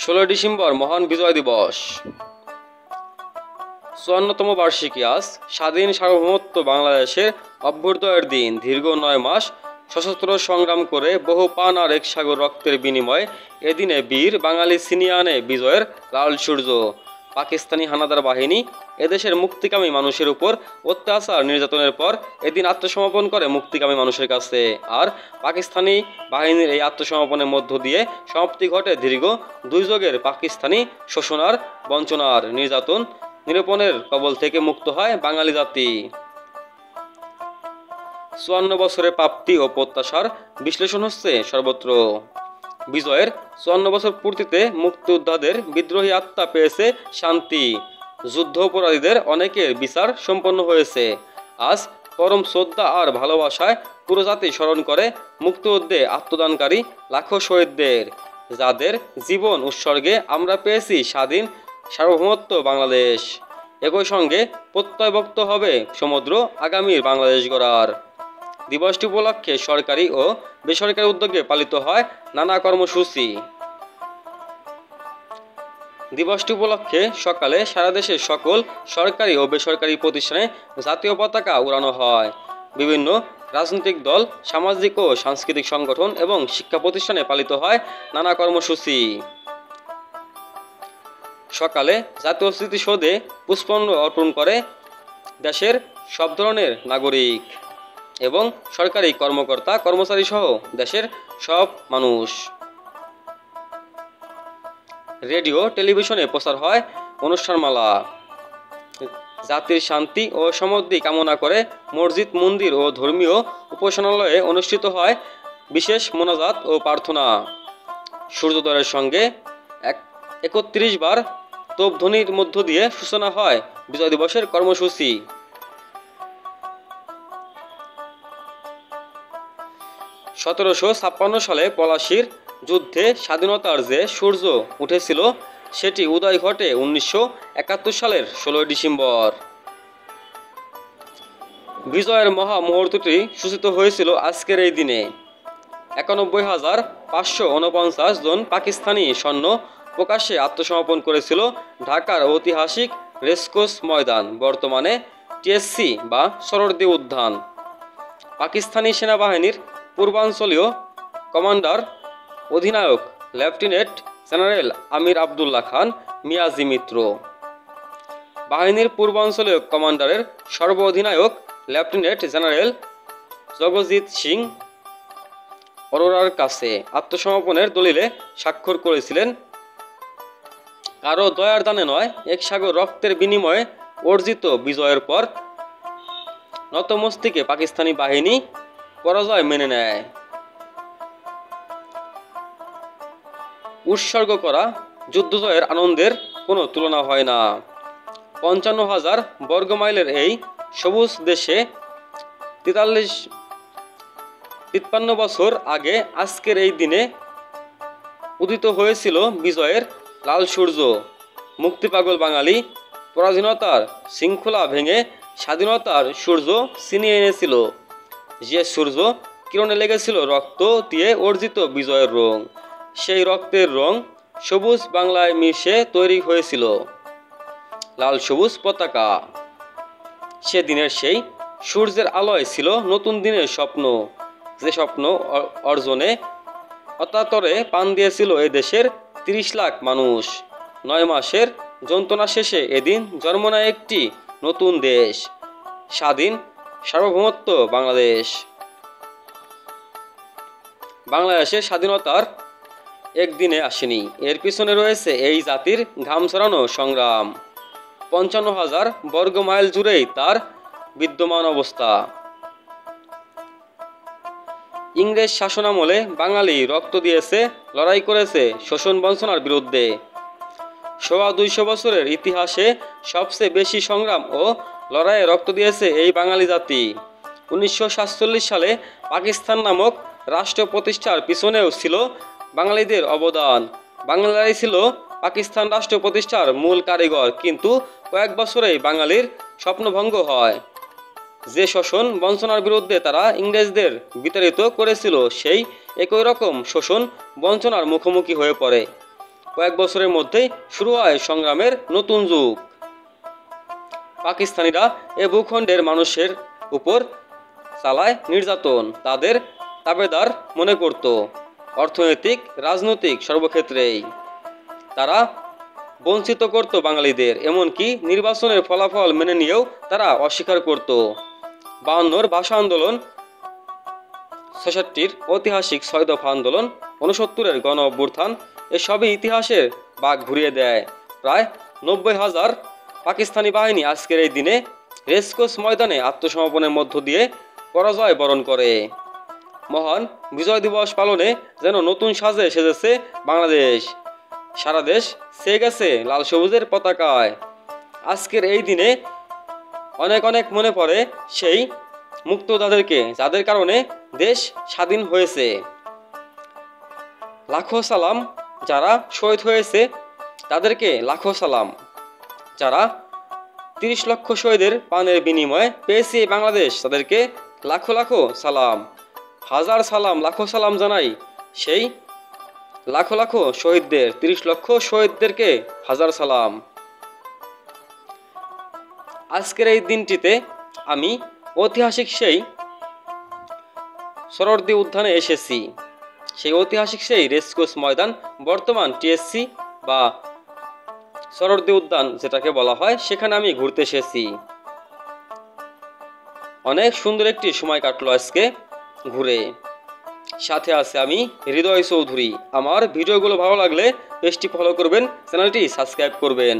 16 December মহান বিজয় দিবস। 54তম বার্ষিকী আজ। স্বাধীন সার্বভৌমত্ব বাংলাদেশের অভ্যুদয়ের দিন। দীর্ঘ 9 মাস সশস্ত্র সংগ্রাম করে বহু প্রাণ আর এক সাগর রক্তের বিনিময়ে এদিনে বীর বাঙালি ছিনিয়ে আনে বিজয়ের লাল সূর্য। পাকিস্তানি হানাদার বাহিনী এদেশের মুক্তিকামী মানুষের উপর অত্যাচার নির্যাতনের পর এদিন আত্মসমর্পণ করে মুক্তিকামী মানুষের কাছে। আর পাকিস্তানি বাহিনীর এই আত্মসমর্পণের মধ্য দিয়ে সমাপ্তি ঘটে দীর্ঘ 2 যুগের পাকিস্তানি শোষণার, বঞ্চনার, নির্যাতন নিরূপণের কবল থেকে মুক্ত হয় বাঙালি জাতি। 54 বছরের প্রাপ্তি ও প্রত্যাশার বিশ্লেষণ হচ্ছে সর্বত্র। বিজয়ের 54 বছর পূর্তিতে মুক্তিযোদ্ধাদের বিদ্রোহী আত্মা পেয়েছে শান্তি। যুদ্ধ অপরাধীদের অনেকের বিচার সম্পন্ন হয়েছে। আজ পরম শ্রদ্ধা আর ভালোবাসায় পুরো জাতি স্মরণ করে মুক্তিযুদ্ধে আত্মদানকারী লাখো শহীদদের, যাদের জীবন উৎসর্গে আমরা পেয়েছি স্বাধীন সার্বভৌমত্ব বাংলাদেশ। একই সঙ্গে প্রত্যয়ভুক্ত হবে সমুদ্র আগামীর বাংলাদেশ গড়ার। দিবসটি উপলক্ষে সরকারি ও বেসরকারি উদ্যোগে পালিত হয় নানা কর্মসূচি। দিবসটি উপলক্ষে সকালে সারা দেশের সকল সরকারি ও বেসরকারি প্রতিষ্ঠানে জাতীয় পতাকা উড়ানো হয়। বিভিন্ন রাজনৈতিক দল, সামাজিক ও সাংস্কৃতিক সংগঠন এবং শিক্ষা প্রতিষ্ঠানে পালিত হয় নানা কর্মসূচি। সকালে জাতীয় স্মৃতিসৌধে পুষ্পাঞ্জলি অর্পণ করে দেশের সব ধরনের নাগরিক এবং সরকারি কর্মকর্তা কর্মচারী সহ দেশের সব মানুষ। রেডিও টেলিভিশনে প্রচার হয় অনুষ্ঠানমালা। জাতির শান্তি ও সমৃদ্ধি কামনা করে মসজিদ, মন্দির ও ধর্মীয় উপাসনালয়ে অনুষ্ঠিত হয় বিশেষ মোনাজাত ও প্রার্থনা। সূর্যোদয়ের সঙ্গে 31 বার তোপধ্বনির মধ্য দিয়ে সূচনা হয় বিজয় দিবসের কর্মসূচি। 1756 সালে পলাশীর যুদ্ধে স্বাধীনতার যে সূর্য উঠেছিল সেটি উদয় ঘটে 1971 সালের 16 ডিসেম্বর। বিজয়ের মহা মুহূর্তটি সূচিত হয়েছিল আজকের এই দিনে। 91,549 জন পাকিস্তানি সৈন্য প্রকাশ্যে আত্মসমর্পণ করেছিল ঢাকার ঐতিহাসিক রেসকোর্স ময়দান, বর্তমানে টিএসসি বা সরোয়ার্দী উদ্যান। পাকিস্তানি সেনাবাহিনীর পূর্বাঞ্চলীয় কমান্ডার অধিনায়ক লেফটেন্যান্ট জেনারেল আমির আবদুল্লাহ খান মিয়াজি মিত্র, বাহিনীর পূর্বাঞ্চলীয় কমান্ডারের সর্ব অধিনায়ক লেফটেন্যান্ট জেনারেল জগজিৎ সিং অরোরার কাছে আত্মসমর্পণের দলিলে স্বাক্ষর করেছিলেন। কারো দয়ার দানে নয়, এক সাগর রক্তের বিনিময়ে অর্জিত বিজয়ের পর নতমস্তকে পাকিস্তানি বাহিনী পরাজয় মেনে নেয়। উৎসর্গ করা যুদ্ধজয়ের আনন্দের কোনো তুলনা হয় না। 55,000 বর্গমাইলের এই সবুজ দেশে 53 বছর আগে আজকের এই দিনে উদিত হয়েছিল বিজয়ের লাল সূর্য। মুক্তিপাগল বাঙালি পরাধীনতার শৃঙ্খলা ভেঙে স্বাধীনতার সূর্য ছিনিয়ে এনেছিল। যে সূর্য কিরণে লেগেছিল রক্ত দিয়ে অর্জিত বিজয়ের রং, সেই রক্তের রং সবুজ বাংলায় মিশে তৈরি হয়েছিল লাল সবুজ পতাকা। সেদিনের সেই সূর্যের আলোয় ছিল নতুন দিনের স্বপ্ন, যে স্বপ্ন অর্জনে অতাতরে প্রাণ দিয়েছিল এ দেশের 30 লাখ মানুষ। 9 মাসের যন্ত্রণা শেষে এদিন জন্ম নেয় একটি নতুন দেশ, স্বাধীন সার্বভৌমত্ব বাংলাদেশ। বাংলাদেশের স্বাধীনতার একদিনে আসেনি, এর পিছনে রয়েছে এই জাতির ঘাম ছড়ানো সংগ্রাম। 55,000 বর্গমাইল জুড়েই তার বিদ্যমান অবস্থা। ইংরেজ শাসনামলে বাঙালি রক্ত দিয়েছে, লড়াই করেছে শোষণ বঞ্চনার বিরুদ্ধে। 250 বছরের ইতিহাসে সবচেয়ে বেশি সংগ্রাম ও লড়াইয়ে রক্ত দিয়েছে এই বাঙালি জাতি। 1947 সালে পাকিস্তান নামক রাষ্ট্র প্রতিষ্ঠার পিছনেও ছিল বাঙালিদের অবদান। বাঙালিরাই ছিল পাকিস্তান রাষ্ট্র প্রতিষ্ঠার মূল কারিগর, কিন্তু কয়েক বছরেই বাঙালির স্বপ্নভঙ্গ হয়। যে শোষণ বঞ্চনার বিরুদ্ধে তারা ইংরেজদের বিতাড়িত করেছিল, সেই একই রকম শোষণ বঞ্চনার মুখোমুখি হয়ে পড়ে কয়েক বছরের মধ্যেই শুরু হয় সংগ্রামের নতুন যুগ। পাকিস্তানিরা এ ভূখণ্ডের মানুষের উপর চালায় নির্যাতন, তাদের তাবেদার মনে করত, অর্থনৈতিক রাজনৈতিক সর্বক্ষেত্রেই তারা বঞ্চিত করত বাঙালিদের, এমনকি নির্বাচনের ফলাফল মেনে নিয়েও তারা অস্বীকার করত। 52-র ভাষা আন্দোলন, 66-র ঐতিহাসিক 6 দফা আন্দোলন, 69-এর গণ অভ্যুত্থান এসবই ইতিহাসের বাঁক ঘুরিয়ে দেয়। প্রায় 90,000 পাকিস্তানি বাহিনী আজকের এই দিনে রেসকোর্স ময়দানে আত্মসমর্পণের মধ্য দিয়ে পরাজয় বরণ করে। মহান বিজয় দিবস পালনে যেন নতুন সাজে সেজেছে বাংলাদেশ, সারা দেশ ছেয়ে গেছে লাল সবুজের পতাকায়। আজকের এই দিনে অনেক অনেক মনে পড়ে সেই মুক্তিযোদ্ধাদেরকে, যাদের কারণে দেশ স্বাধীন হয়েছে। লাখো সালাম যারা শহীদ হয়েছে তাদেরকে, লাখো সালাম যারা 30 লক্ষ শহীদের প্রাণের বিনিময়ে পেয়েছে বাংলাদেশ, তাদেরকে লাখো লাখো সালাম, হাজার সালাম, লাখো সালাম জানাই সেই লাখো লাখো শহীদদের, 30 লক্ষ শহীদদেরকে হাজার সালাম। আজকের এই দিনটিতে আমি ঐতিহাসিক সেই সোহরাওয়ার্দী উদ্যানে এসেছি। সেই ঐতিহাসিক সেই রেসকোর্স ময়দান, বর্তমান টিএসসি বা সোহরাওয়ার্দী উদ্যান যেটাকে বলা হয়, সেখানে আমি ঘুরতে এসেছি। অনেক সুন্দর একটি সময় কাটলো আজকে ঘুরে। সাথে আছে আমি হৃদয় চৌধুরী। আমার ভিডিওগুলো ভালো লাগলে পেজটি ফলো করবেন, চ্যানেলটি সাবস্ক্রাইব করবেন।